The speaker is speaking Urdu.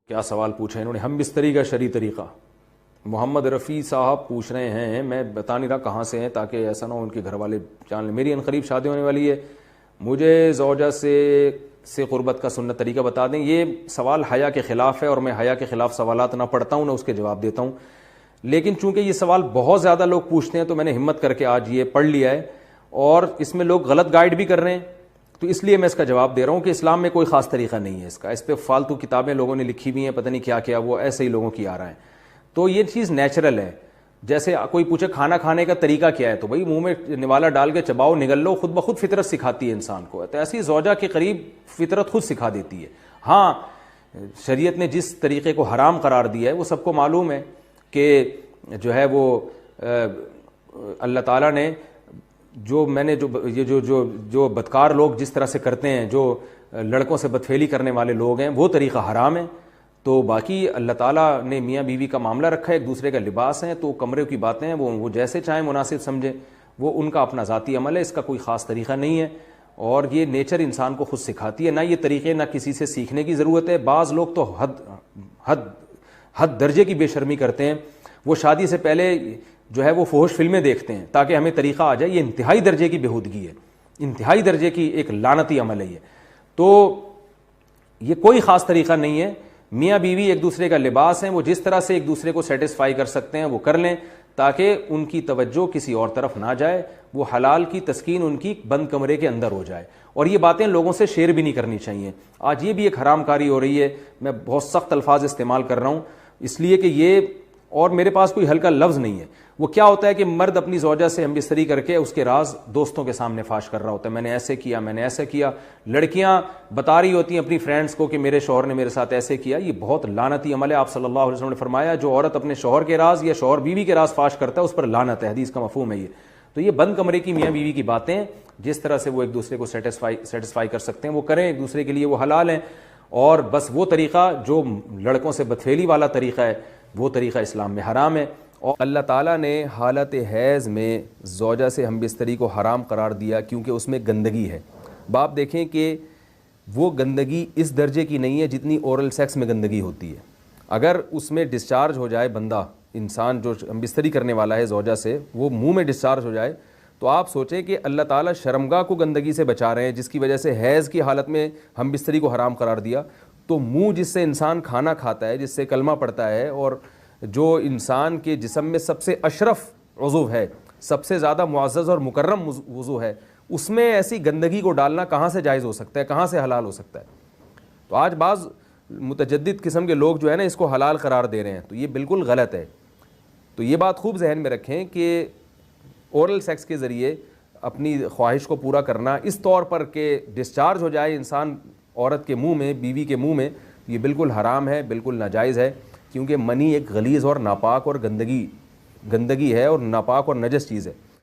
کیا سوال پوچھا انہوں نے، ہم بستری کا شرعی طریقہ۔ محمد رفیع صاحب پوچھ رہے ہیں، میں بتا نہیں رہا کہاں سے ہیں تاکہ ایسا نہ ہو ان کے گھر والے جان لیں۔ میری عنقریب شادی ہونے والی ہے، مجھے زوجہ سے قربت کا سنت طریقہ بتا دیں۔ یہ سوال حیا کے خلاف ہے اور میں حیا کے خلاف سوالات نہ پڑھتا ہوں نہ اس کے جواب دیتا ہوں، لیکن چونکہ یہ سوال بہت زیادہ لوگ پوچھتے ہیں تو میں نے ہمت کر کے آج یہ پڑھ لیا ہے، اور اس میں لوگ غلط گائیڈ بھی کر رہے ہیں، تو اس لیے میں اس کا جواب دے رہا ہوں کہ اسلام میں کوئی خاص طریقہ نہیں ہے اس کا۔ اس پہ فالتو کتابیں لوگوں نے لکھی ہوئی ہیں، پتہ نہیں کیا کیا، وہ ایسے ہی لوگوں کی آ رہا ہے۔ تو یہ چیز نیچرل ہے۔ جیسے کوئی پوچھے کھانا کھانے کا طریقہ کیا ہے، تو بھائی منہ میں نوالا ڈال کے چباؤ، نگل لو، خود بخود فطرت سکھاتی ہے انسان کو، تو ایسی زوجہ کے قریب فطرت خود سکھا دیتی ہے۔ ہاں، شریعت نے جس طریقے کو حرام قرار دیا ہے وہ سب کو معلوم ہے کہ جو ہے وہ اللہ تعالیٰ نے جو بدکار لوگ جس طرح سے کرتے ہیں، جو لڑکوں سے بدفعلی کرنے والے لوگ ہیں، وہ طریقہ حرام ہے۔ تو باقی اللہ تعالیٰ نے میاں بیوی کا معاملہ رکھا ہے، ایک دوسرے کا لباس ہے، تو کمرے کی باتیں ہیں وہ جیسے چاہیں مناسب سمجھیں، وہ ان کا اپنا ذاتی عمل ہے، اس کا کوئی خاص طریقہ نہیں ہے، اور یہ نیچر انسان کو خود سکھاتی ہے۔ نہ یہ طریقے نہ کسی سے سیکھنے کی ضرورت ہے۔ بعض لوگ تو حد درجے کی بے شرمی کرتے ہیں، وہ شادی سے پہلے جو ہے وہ فحش فلمیں دیکھتے ہیں تاکہ ہمیں طریقہ آ جائے۔ یہ انتہائی درجے کی بےہودگی ہے، انتہائی درجے کی ایک لعنتی عمل ہے یہ۔ تو یہ کوئی خاص طریقہ نہیں ہے۔ میاں بیوی ایک دوسرے کا لباس ہیں، وہ جس طرح سے ایک دوسرے کو سیٹسفائی کر سکتے ہیں وہ کر لیں، تاکہ ان کی توجہ کسی اور طرف نہ جائے، وہ حلال کی تسکین ان کی بند کمرے کے اندر ہو جائے۔ اور یہ باتیں لوگوں سے شیئر بھی نہیں کرنی چاہیے۔ آج یہ بھی ایک حرام کاری ہو رہی ہے، میں بہت سخت الفاظ استعمال کر رہا ہوں اس لیے کہ یہ، اور میرے پاس کوئی ہلکا لفظ نہیں ہے۔ وہ کیا ہوتا ہے کہ مرد اپنی زوجہ سے ہم بستری کر کے اس کے راز دوستوں کے سامنے فاش کر رہا ہوتا ہے، میں نے ایسے کیا، میں نے ایسے کیا۔ لڑکیاں بتا رہی ہوتی ہیں اپنی فرینڈز کو کہ میرے شوہر نے میرے ساتھ ایسے کیا۔ یہ بہت لعنتی عمل ہے۔ آپ صلی اللہ علیہ وسلم نے فرمایا جو عورت اپنے شوہر کے راز یا شوہر بیوی کے راز فاش کرتا ہے اس پر لعنت ہے، حدیث کا مفہوم ہے یہ۔ تو یہ بند کمرے کی میاں بیوی کی باتیں، جس طرح سے وہ ایک دوسرے کو سیٹسفائی کر سکتے ہیں وہ کریں، ایک دوسرے کے لیے وہ حلال ہیں، اور بس وہ طریقہ جو لڑکوں سے بدفعلی والا طریقہ ہے وہ طریقہ اسلام میں حرام ہے۔ اور اللہ تعالیٰ نے حالت حیض میں زوجہ سے ہم بستری کو حرام قرار دیا کیونکہ اس میں گندگی ہے۔ باپ دیکھیں کہ وہ گندگی اس درجے کی نہیں ہے جتنی اورل سیکس میں گندگی ہوتی ہے۔ اگر اس میں ڈسچارج ہو جائے بندہ، انسان جو ہم بستری کرنے والا ہے زوجہ سے، وہ منہ میں ڈسچارج ہو جائے، تو آپ سوچیں کہ اللہ تعالیٰ شرمگاہ کو گندگی سے بچا رہے ہیں، جس کی وجہ سے حیض کی حالت میں ہم بستری کو حرام قرار دیا۔ تو منہ جس سے انسان کھانا کھاتا ہے، جس سے کلمہ پڑھتا ہے، اور جو انسان کے جسم میں سب سے اشرف عضو ہے، سب سے زیادہ معزز اور مکرم عضو ہے، اس میں ایسی گندگی کو ڈالنا کہاں سے جائز ہو سکتا ہے، کہاں سے حلال ہو سکتا ہے؟ تو آج بعض متجدد قسم کے لوگ جو ہے نا اس کو حلال قرار دے رہے ہیں، تو یہ بالکل غلط ہے۔ تو یہ بات خوب ذہن میں رکھیں کہ اورل سیکس کے ذریعے اپنی خواہش کو پورا کرنا اس طور پر کہ ڈسچارج ہو جائے انسان عورت کے منہ میں، بیوی کے منہ میں، یہ بالکل حرام ہے، بالکل ناجائز ہے، کیونکہ منی ایک غلیظ اور ناپاک اور گندگی ہے اور ناپاک اور نجس چیز ہے۔